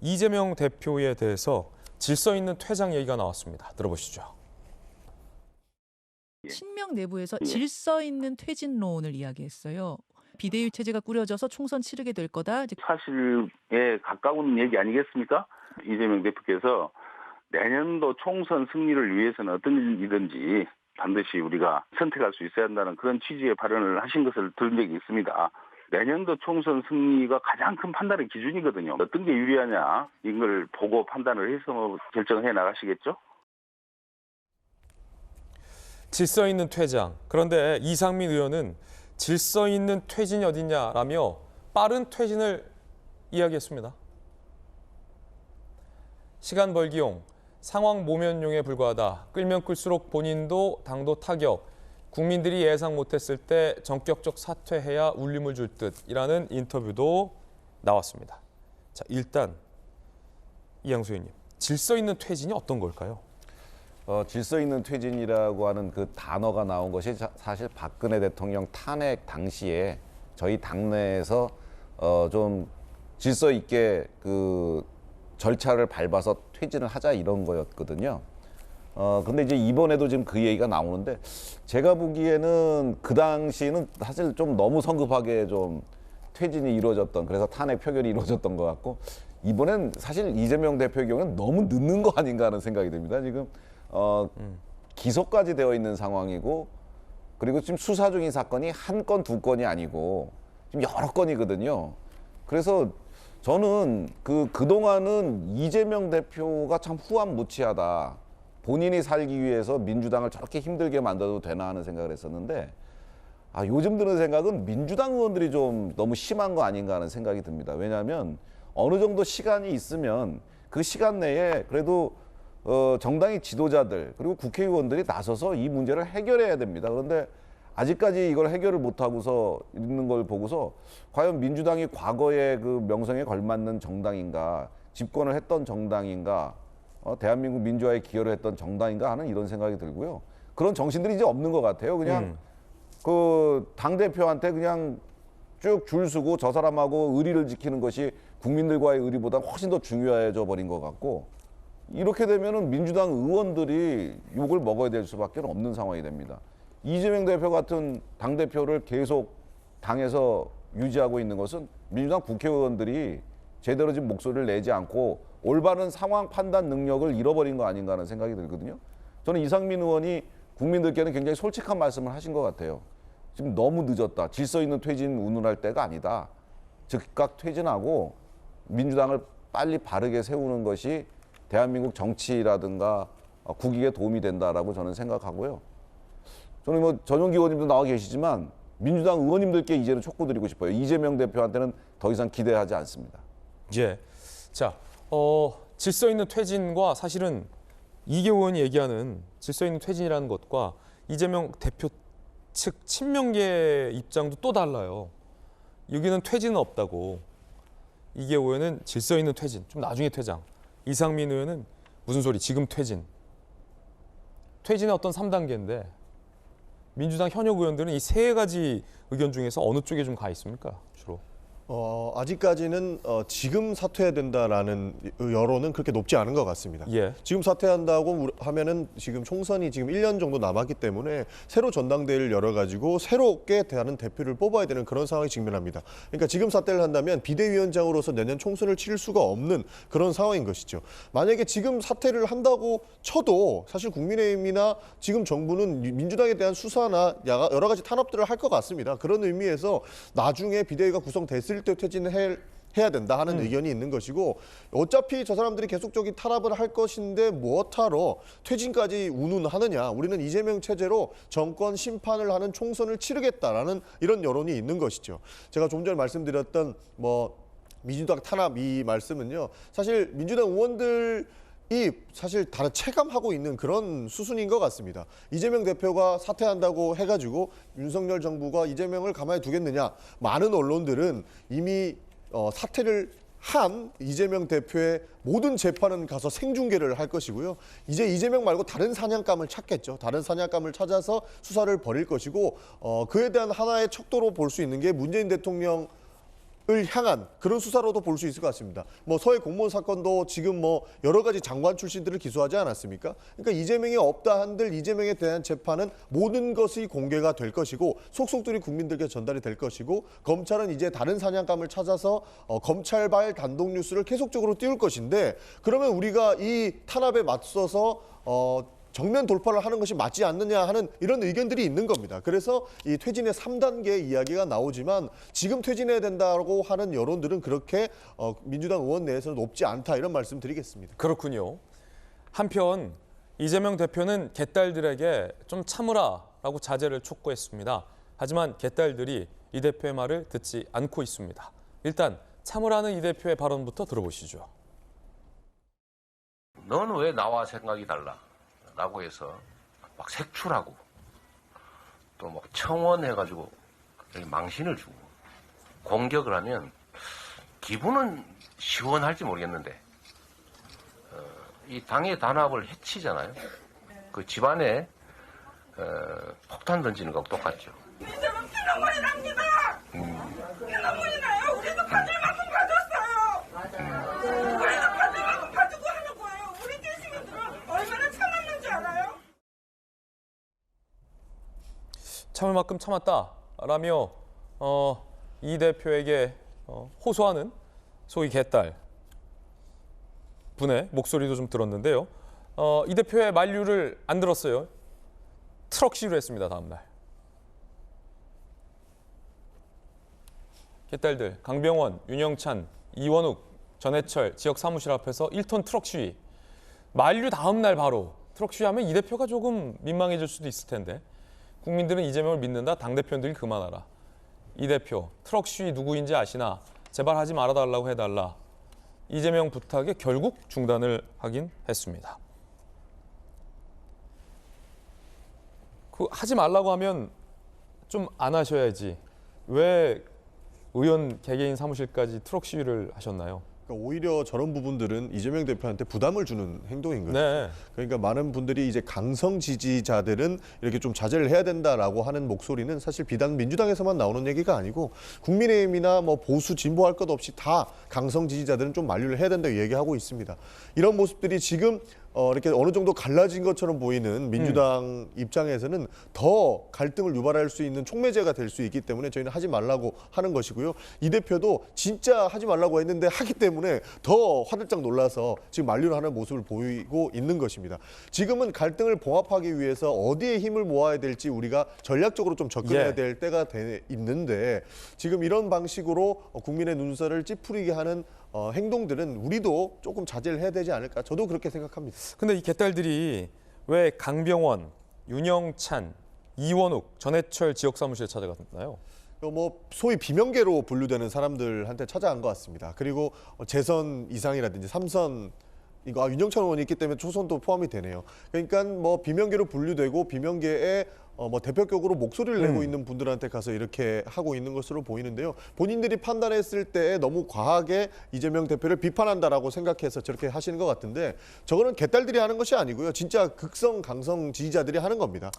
이재명 대표에 대해서 질서 있는 퇴장 얘기가 나왔습니다. 들어보시죠. 친명 내부에서 질서 있는 퇴진론을 이야기했어요. 비대위 체제가 꾸려져서 총선 치르게 될 거다. 사실에 가까운 얘기 아니겠습니까? 이재명 대표께서 내년도 총선 승리를 위해서는 어떤 일이든지 반드시 우리가 선택할 수 있어야 한다는 그런 취지의 발언을 하신 것을 들은 적이 있습니다. 내년도 총선 승리가 가장 큰 판단의 기준이거든요. 어떤 게 유리하냐 이걸 보고 판단을 해서 결정해 나가시겠죠? 질서 있는 퇴장. 그런데 이상민 의원은 질서 있는 퇴진이 어딨냐라며 빠른 퇴진을 이야기했습니다. 시간 벌기용, 상황 모면용에 불과하다. 끌면 끌수록 본인도 당도 타격. 국민들이 예상 못했을 때 전격적 사퇴해야 울림을 줄 듯이라는 인터뷰도 나왔습니다. 자, 일단 이양수 의원님, 질서 있는 퇴진이 어떤 걸까요? 질서 있는 퇴진이라고 하는 그 단어가 나온 것이 사실 박근혜 대통령 탄핵 당시에 저희 당내에서 좀 질서 있게 그 절차를 밟아서 퇴진을 하자 이런 거였거든요. 근데 이제 이번에도 지금 그 얘기가 나오는데 제가 보기에는 그 당시는 사실 좀 너무 성급하게 좀 퇴진이 이루어졌던, 그래서 탄핵 표결이 이루어졌던 것 같고, 이번엔 사실 이재명 대표의 경우는 너무 늦는 거 아닌가 하는 생각이 듭니다. 지금 기소까지 되어 있는 상황이고, 그리고 지금 수사 중인 사건이 한 건, 두 건이 아니고 지금 여러 건이거든요. 그래서 저는 그동안은 이재명 대표가 참 후한무치하다. 본인이 살기 위해서 민주당을 저렇게 힘들게 만들어도 되나 하는 생각을 했었는데, 요즘 드는 생각은 민주당 의원들이 좀 너무 심한 거 아닌가 하는 생각이 듭니다. 왜냐하면 어느 정도 시간이 있으면 그 시간 내에 그래도 정당의 지도자들 그리고 국회의원들이 나서서 이 문제를 해결해야 됩니다. 그런데 아직까지 이걸 해결을 못하고서 있는 걸 보고서 과연 민주당이 과거의 그 명성에 걸맞는 정당인가, 집권을 했던 정당인가, 대한민국 민주화에 기여를 했던 정당인가 하는 이런 생각이 들고요. 그런 정신들이 이제 없는 것 같아요. 그냥 그 당대표한테 그냥 쭉 줄 서고 저 사람하고 의리를 지키는 것이 국민들과의 의리보다 훨씬 더 중요해져 버린 것 같고, 이렇게 되면은 민주당 의원들이 욕을 먹어야 될 수밖에 없는 상황이 됩니다. 이재명 대표 같은 당대표를 계속 당에서 유지하고 있는 것은 민주당 국회의원들이 제대로 지금 목소리를 내지 않고 올바른 상황 판단 능력을 잃어버린 거 아닌가 하는 생각이 들거든요. 저는 이상민 의원이 국민들께는 굉장히 솔직한 말씀을 하신 것 같아요. 지금 너무 늦었다. 질서 있는 퇴진 운운할 때가 아니다. 즉각 퇴진하고 민주당을 빨리 바르게 세우는 것이 대한민국 정치라든가 국익에 도움이 된다라고 저는 생각하고요. 저는 뭐 전용기 의원님도 나와 계시지만 민주당 의원님들께 이제는 촉구드리고 싶어요. 이재명 대표한테는 더 이상 기대하지 않습니다. 예. 자, 질서 있는 퇴진과 사실은 이계호 의원이 얘기하는 질서 있는 퇴진이라는 것과 이재명 대표 측 친명계 입장도 또 달라요. 여기는 퇴진은 없다고. 이계호 의원은 질서 있는 퇴진, 좀 나중에 퇴장. 이상민 의원은 무슨 소리, 지금 퇴진. 퇴진의 어떤 3단계인데 민주당 현역 의원들은 이 세 가지 의견 중에서 어느 쪽에 좀 가 있습니까, 주로? 아직까지는 지금 사퇴해야 된다라는 여론은 그렇게 높지 않은 것 같습니다. 예. 지금 사퇴한다고 하면은 지금 총선이 지금 1년 정도 남았기 때문에 새로 전당대회를 열어가지고 새롭게 다른 대표를 뽑아야 되는 그런 상황에 직면합니다. 그러니까 지금 사퇴를 한다면 비대위원장으로서 내년 총선을 치를 수가 없는 그런 상황인 것이죠. 만약에 지금 사퇴를 한다고 쳐도 사실 국민의힘이나 지금 정부는 민주당에 대한 수사나 여러 가지 탄압들을 할 것 같습니다. 그런 의미에서 나중에 비대위가 구성됐을 때 퇴진해야 된다 하는 의견이 있는 것이고, 어차피 저 사람들이 계속적인 탄압을 할 것인데 무엇하러 퇴진까지 운운하느냐. 우리는 이재명 체제로 정권 심판을 하는 총선을 치르겠다라는 이런 여론이 있는 것이죠. 제가 좀 전에 말씀드렸던 민주당 탄압 이 말씀은요, 사실 민주당 의원들 이 사실 다 체감하고 있는 그런 수순인 것 같습니다. 이재명 대표가 사퇴한다고 해가지고 윤석열 정부가 이재명을 가만히 두겠느냐. 많은 언론들은 이미 사퇴를 한 이재명 대표의 모든 재판은 가서 생중계를 할 것이고요. 이제 이재명 말고 다른 사냥감을 찾겠죠. 다른 사냥감을 찾아서 수사를 벌일 것이고, 그에 대한 하나의 척도로 볼 수 있는 게 문재인 대통령 을 향한 그런 수사로도 볼 수 있을 것 같습니다. 뭐 서해 공무원 사건도 지금 뭐 여러 가지 장관 출신들을 기소하지 않았습니까? 그러니까 이재명이 없다 한들 이재명에 대한 재판은 모든 것이 공개가 될 것이고 속속들이 국민들께 전달이 될 것이고 검찰은 이제 다른 사냥감을 찾아서 검찰발 단독 뉴스를 계속적으로 띄울 것인데 그러면 우리가 이 탄압에 맞서서 정면 돌파를 하는 것이 맞지 않느냐 하는 이런 의견들이 있는 겁니다. 그래서 이 퇴진의 3단계 이야기가 나오지만 지금 퇴진해야 된다고 하는 여론들은 그렇게 민주당 의원 내에서는 높지 않다 이런 말씀 드리겠습니다. 그렇군요. 한편 이재명 대표는 개딸들에게 좀 참으라라고 자제를 촉구했습니다. 하지만 개딸들이 이 대표의 말을 듣지 않고 있습니다. 일단 참으라는 이 대표의 발언부터 들어보시죠. 너는 왜 나와 생각이 달라? 라고 해서 막 색출하고 또 뭐 청원해가지고 망신을 주고 공격을 하면 기분은 시원할지 모르겠는데 이 당의 단합을 해치잖아요. 그 집안에 폭탄 던지는 거하고 똑같죠. 이제는 피눈물이 납니다. 피눈물이 나요. 우리도 받을 만큼 받았어요. 우리도 받을 만큼 받고 하는 거예요. 우리 대시민들은 얼마나 참았는지 알아요? 참을 만큼 참았다라며 이 대표에게 호소하는 소위 개딸 분의 목소리도 좀 들었는데요. 이 대표의 만류를 안 들었어요. 트럭 시위를 했습니다. 다음 날. 개딸들 강병원, 윤영찬, 이원욱, 전해철 지역 사무실 앞에서 1톤 트럭 시위. 만류 다음 날 바로 트럭 시위하면 이 대표가 조금 민망해질 수도 있을 텐데 국민들은 이재명을 믿는다. 당대표들이 그만하라. 이 대표 트럭 시위 누구인지 아시나? 제발 하지 말아달라고 해달라. 이재명 부탁에 결국 중단을 하긴 했습니다. 하지 말라고 하면 좀 안 하셔야지. 왜 의원 개개인 사무실까지 트럭 시위를 하셨나요? 그러니까 오히려 저런 부분들은 이재명 대표한테 부담을 주는 행동인 거죠. 네. 그러니까 많은 분들이 이제 강성 지지자들은 이렇게 좀 자제를 해야 된다라고 하는 목소리는 사실 비단 민주당에서만 나오는 얘기가 아니고 국민의힘이나 뭐 보수 진보할 것 없이 다 강성 지지자들은 좀 만류를 해야 된다고 얘기하고 있습니다. 이런 모습들이 지금 이렇게 어느 정도 갈라진 것처럼 보이는 민주당 입장에서는 더 갈등을 유발할 수 있는 촉매제가 될 수 있기 때문에 저희는 하지 말라고 하는 것이고요. 이 대표도 진짜 하지 말라고 했는데 하기 때문에 더 화들짝 놀라서 지금 만류를 하는 모습을 보이고 있는 것입니다. 지금은 갈등을 봉합하기 위해서 어디에 힘을 모아야 될지 우리가 전략적으로 좀 접근해야 될 때가 있는데 지금 이런 방식으로 국민의 눈살을 찌푸리게 하는 행동들은 우리도 조금 자제를 해야 되지 않을까 저도 그렇게 생각합니다. 근데 이 개딸들이 왜 강병원, 윤영찬, 이원욱, 전해철 지역 사무실에 찾아갔나요? 뭐 소위 비명계로 분류되는 사람들한테 찾아간 것 같습니다. 그리고 재선 이상이라든지 삼선 이거 윤영찬 의원이 있기 때문에 초선도 포함이 되네요. 그러니까 뭐 비명계로 분류되고 비명계에 뭐 대표격으로 목소리를 내고 있는 분들한테 가서 이렇게 하고 있는 것으로 보이는데요. 본인들이 판단했을 때 너무 과하게 이재명 대표를 비판한다라고 생각해서 저렇게 하시는 것 같은데 저거는 개딸들이 하는 것이 아니고요. 진짜 극성 강성 지지자들이 하는 겁니다.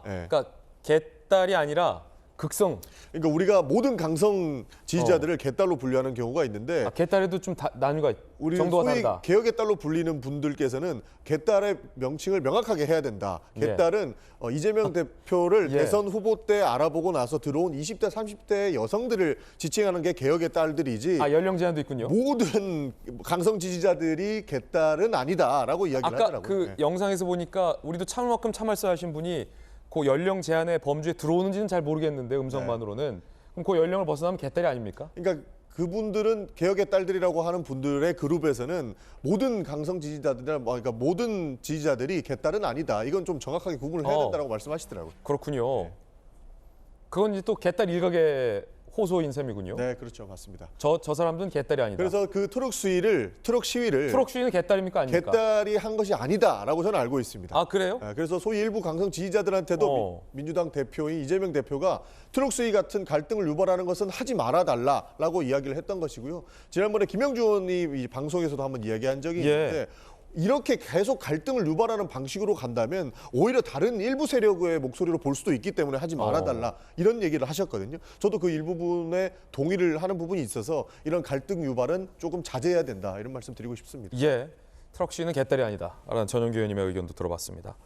네. 그러니까 개딸이 아니라 극성. 그러니까 우리가 모든 강성 지지자들을 개딸로 분류하는 경우가 있는데 개딸에도 좀 나뉘가 우리 정도가 소위 다르다. 개혁의 딸로 불리는 분들께서는 개딸의 명칭을 명확하게 해야 된다. 개딸은 이재명 대표를 대선 후보 때 알아보고 나서 들어온 20대, 30대 여성들을 지칭하는 게 개혁의 딸들이지. 연령 제한도 있군요. 모든 강성 지지자들이 개딸은 아니다라고 이야기를 하더라고요. 아까 그 영상에서 보니까 우리도 참을 만큼 참았어야 하신 분이 그 연령 제한의 범주에 들어오는지는 잘 모르겠는데 음성만으로는 그럼 그 연령을 벗어나면 개딸이 아닙니까? 그러니까 그분들은 개혁의 딸들이라고 하는 분들의 그룹에서는 모든 강성 지지자들이나 그러니까 모든 지지자들이 개딸은 아니다. 이건 좀 정확하게 구분을 해야 된다고 말씀하시더라고요. 그렇군요. 그건 이제 또 개딸 일각의 호소인 셈이군요. 네, 그렇죠. 맞습니다. 저 사람들은 개딸이 아니다. 그래서 그 트럭 시위는 개딸입니까 아닙니까? 개딸이 한 것이 아니다라고 저는 알고 있습니다. 아, 그래요? 네, 그래서 소위 일부 강성 지지자들한테도 민주당 대표인 이재명 대표가 트럭 시위 같은 갈등을 유발하는 것은 하지 말아달라라고 이야기를 했던 것이고요. 지난번에 김영주 의원이 이 방송에서도 한번 이야기한 적이 있는데 이렇게 계속 갈등을 유발하는 방식으로 간다면 오히려 다른 일부 세력의 목소리로 볼 수도 있기 때문에 하지 말아달라 이런 얘기를 하셨거든요. 저도 그 일부분에 동의를 하는 부분이 있어서 이런 갈등 유발은 조금 자제해야 된다 이런 말씀 드리고 싶습니다. 예, 트럭 씨는 개딸이 아니다 라는 전용기 의원님의 의견도 들어봤습니다.